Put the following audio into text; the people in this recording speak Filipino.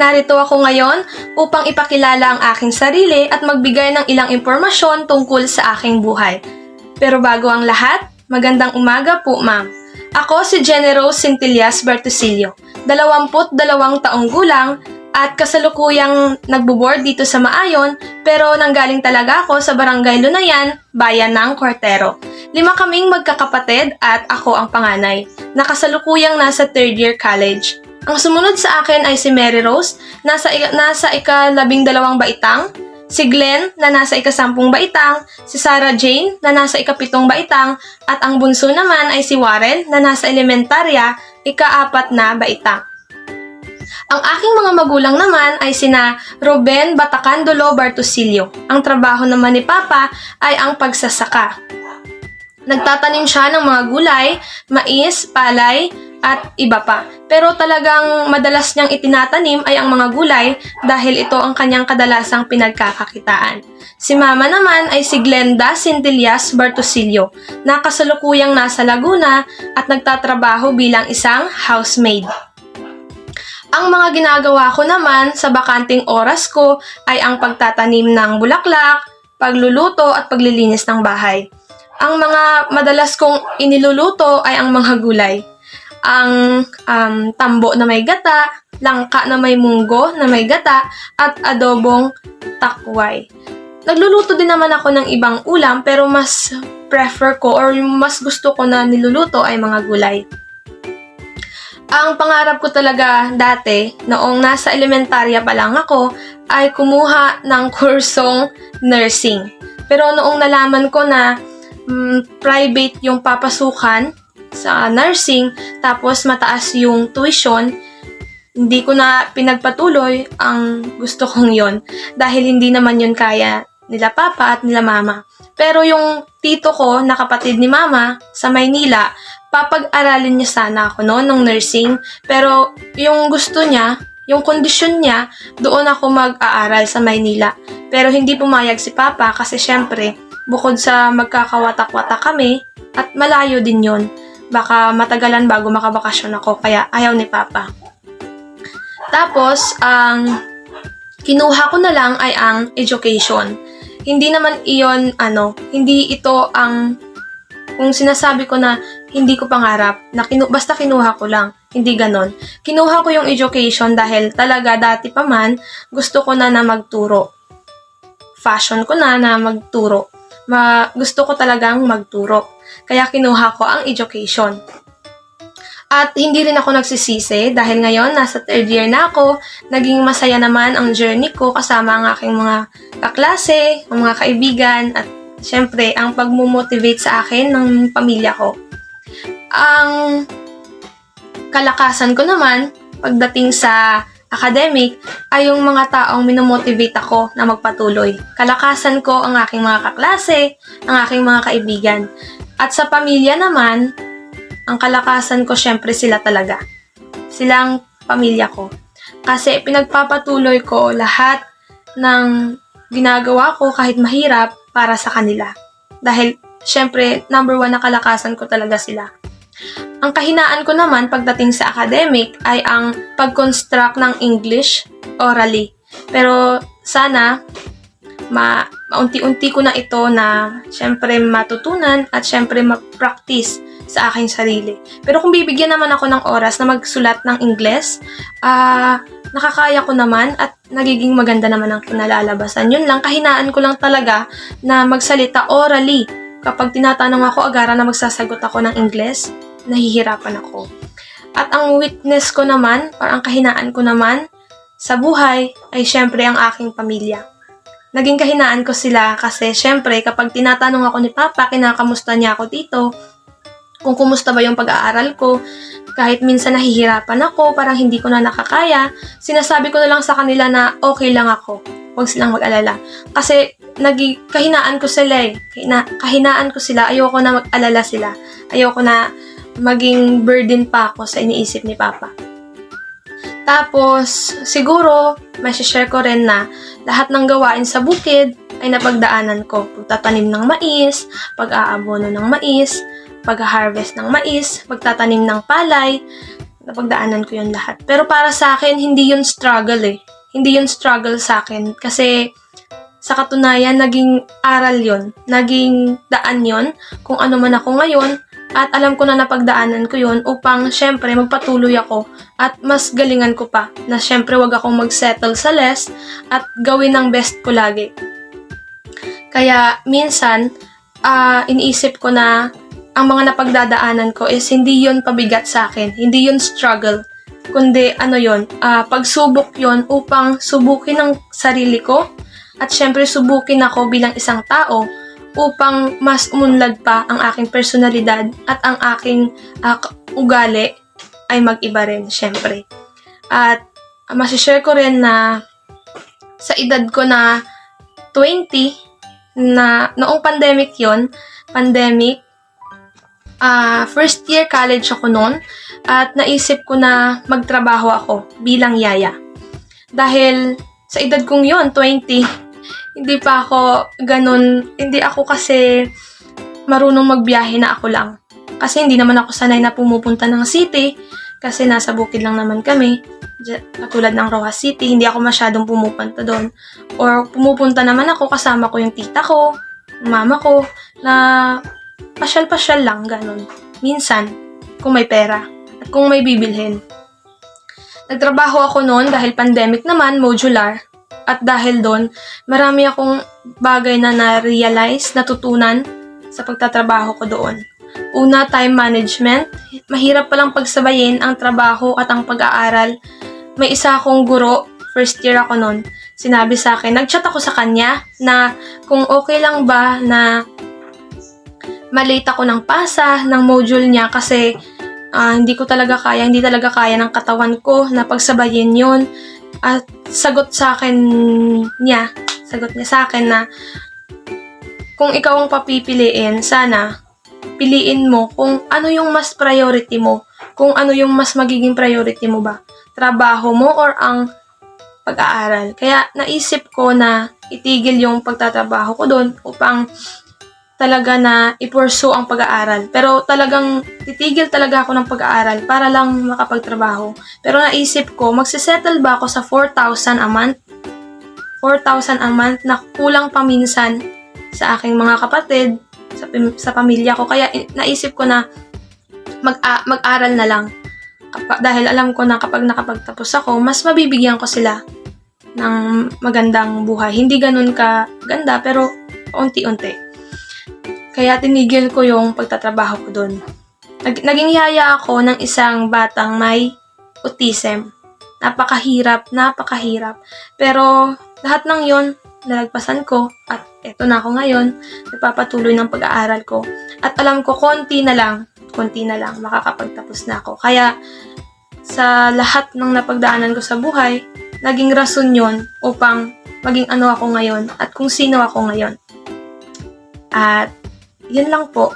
Narito ako ngayon upang ipakilala ang aking sarili at magbigay ng ilang impormasyon tungkol sa aking buhay. Pero bago ang lahat, magandang umaga po, ma'am. Ako si Jenny Rose Centillas Bertosilio, 22 taong gulang at kasalukuyang nagbo-board dito sa Maayon, pero nanggaling talaga ako sa Barangay Lunayan, Bayan ng Cuartero. 5 kaming magkakapatid at ako ang panganay, na kasalukuyang nasa 3rd year college. Ang sumunod sa akin ay si Mary Rose, nasa ika-12 baitang, si Glenn na nasa ika-10 baitang, si Sarah Jane na nasa ika-7 baitang, at ang bunso naman ay si Warren na nasa elementarya, ika-4 na baitang. Ang aking mga magulang naman ay sina Ruben Batacandolo Bartosilio. Ang trabaho naman ni Papa ay ang pagsasaka. Nagtatanim siya ng mga gulay, mais, palay, at iba pa. Pero talagang madalas niyang itinatanim ay ang mga gulay dahil ito ang kanyang kadalasang pinagkakakitaan. Si Mama naman ay si Glenda Centillas Bartosilio, na kasalukuyang nasa Laguna at nagtatrabaho bilang isang housemaid. Ang mga ginagawa ko naman sa bakanting oras ko ay ang pagtatanim ng bulaklak, pagluluto at paglilinis ng bahay. Ang mga madalas kong iniluluto ay ang mga gulay. Ang tambo na may gata, langka na may munggo na may gata, at adobong takway. Nagluluto din naman ako ng ibang ulam pero mas prefer ko or mas gusto ko na niluluto ay mga gulay. Ang pangarap ko talaga dati, noong nasa elementarya pa lang ako, ay kumuha ng kursong nursing. Pero noong nalaman ko na private yung papasukan sa nursing, tapos mataas yung tuition, hindi ko na pinagpatuloy ang gusto kong yon dahil hindi naman yun kaya nila Papa at nila Mama. Pero yung tito ko na kapatid ni Mama sa Maynila, papag-aralin niya sana ako ng nursing, pero yung gusto niya, yung kondisyon niya, doon ako mag-aaral sa Maynila. Pero hindi pumayag si Papa kasi syempre, bukod sa magkakawatak-watak kami, at malayo din yon. Baka matagalan bago makabakasyon ako, kaya ayaw ni Papa. Tapos, ang kinuha ko na lang ay ang education. Hindi naman iyon, hindi ito ang, kung sinasabi ko na hindi ko pangarap, na basta kinuha ko lang, hindi ganon. Kinuha ko yung education dahil talaga dati pa man, gusto ko na magturo. Fashion ko na magturo. Gusto ko talagang magturo. Kaya kinuha ko ang education. At hindi rin ako nagsisisi dahil ngayon nasa 3rd year na ako, naging masaya naman ang journey ko kasama ang aking mga kaklase, ang mga kaibigan, at syempre ang pagmumotivate sa akin ng pamilya ko. Ang kalakasan ko naman pagdating sa academic ay yung mga taong minomotivate ako na magpatuloy. Kalakasan ko ang aking mga kaklase, ang aking mga kaibigan. At sa pamilya naman, ang kalakasan ko syempre sila talaga. Silang pamilya ko. Kasi pinagpapatuloy ko lahat ng ginagawa ko kahit mahirap para sa kanila. Dahil syempre number 1 na kalakasan ko talaga sila. Ang kahinaan ko naman pagdating sa academic ay ang pag-construct ng English orally. Pero sana maunti-unti ko na ito na syempre matutunan at syempre mag-practice sa aking sarili. Pero kung bibigyan naman ako ng oras na magsulat ng Ingles, nakakaya ko naman at nagiging maganda naman ang kinalalabasan. Yun lang, kahinaan ko lang talaga na magsalita orally. Kapag tinatanong ako, agara na magsasagot ako ng Ingles, nahihirapan ako. At ang weakness ko naman, or ang kahinaan ko naman sa buhay, ay syempre ang aking pamilya. Naging kahinaan ko sila kasi syempre kapag tinatanong ako ni Papa, kinakamusta niya ako dito, kung kumusta ba yung pag-aaral ko, kahit minsan nahihirapan ako, parang hindi ko na nakakaya, sinasabi ko na lang sa kanila na okay lang ako. Huwag silang mag-alala. Kasi kahinaan ko sila kahinaan ko sila, ayoko na mag-alala sila. Ayoko na maging burden pa ako sa iniisip ni Papa. Tapos, siguro, may share ko rin na lahat ng gawain sa bukid ay napagdaanan ko. Pagtatanim ng mais, pag-aabono ng mais, pag-harvest ng mais, pagtatanim ng palay, napagdaanan ko yun lahat. Pero para sa akin, hindi yun struggle eh. Hindi yun struggle sa akin. Kasi sa katunayan, naging aral yun. Naging daan yun kung ano man ako ngayon. At alam ko na napagdaanan ko yun upang syempre magpatuloy ako at mas galingan ko pa na syempre wag akong mag-settle sa less at gawin ang best ko lagi. Kaya minsan, iniisip ko na ang mga napagdadaanan ko is hindi yun pabigat sa akin, hindi yun struggle, kundi pagsubok yun upang subukin ang sarili ko at syempre subukin ako bilang isang tao upang mas umunlad pa ang aking personalidad at ang aking ugali ay mag-iba rin, syempre. At masishare ko rin na sa edad ko na 20, na noong pandemic first year college ako noon at naisip ko na magtrabaho ako bilang yaya. Dahil sa edad kong yon 20, hindi ako kasi marunong magbiyahe na ako lang. Kasi hindi naman ako sanay na pumupunta ng city kasi nasa bukid lang naman kami. Katulad ng Rojas City, hindi ako masyadong pumupunta doon. Or pumupunta naman ako, kasama ko yung tita ko, mama ko, na pasyal-pasyal lang, ganun. Minsan, kung may pera at kung may bibilhin. Nagtrabaho ako noon dahil pandemic naman, modular. At dahil doon, marami akong bagay na na-realize, natutunan sa pagtatrabaho ko doon. Una, time management. Mahirap palang pagsabayin ang trabaho at ang pag-aaral. May isa akong guro, first year ako noon, sinabi sa akin, nag-chat ako sa kanya na kung okay lang ba na malate ako ng pasa ng module niya kasi hindi talaga kaya ng katawan ko na pagsabayin yun. At sagot niya sa akin na kung ikaw ang papipiliin, sana piliin mo kung ano yung mas priority mo, kung ano yung mas magiging priority mo ba, trabaho mo or ang pag-aaral. Kaya naisip ko na itigil yung pagtatrabaho ko doon upang talaga na i-pursue ang pag-aaral. Pero talagang titigil talaga ako ng pag-aaral para lang makapagtrabaho. Pero naisip ko, magsisettle ba ako sa 4,000 a month? 4,000 a month na kulang pa minsan sa aking mga kapatid, sa pamilya ko. Kaya naisip ko na mag-aral na lang. Dahil alam ko na kapag nakapagtapos ako, mas mabibigyan ko sila ng magandang buhay. Hindi ganun ka ganda, pero unti-unti. Kaya tinigil ko yung pagtatrabaho ko doon. Naging yaya ako ng isang batang may autism. Napakahirap. Pero lahat ng yon nalagpasan ko at eto na ako ngayon, nagpapatuloy ng pag-aaral ko. At alam ko, konti na lang, makakapagtapos na ako. Kaya sa lahat ng napagdaanan ko sa buhay, naging rason yon upang maging ano ako ngayon at kung sino ako ngayon. At yun lang po.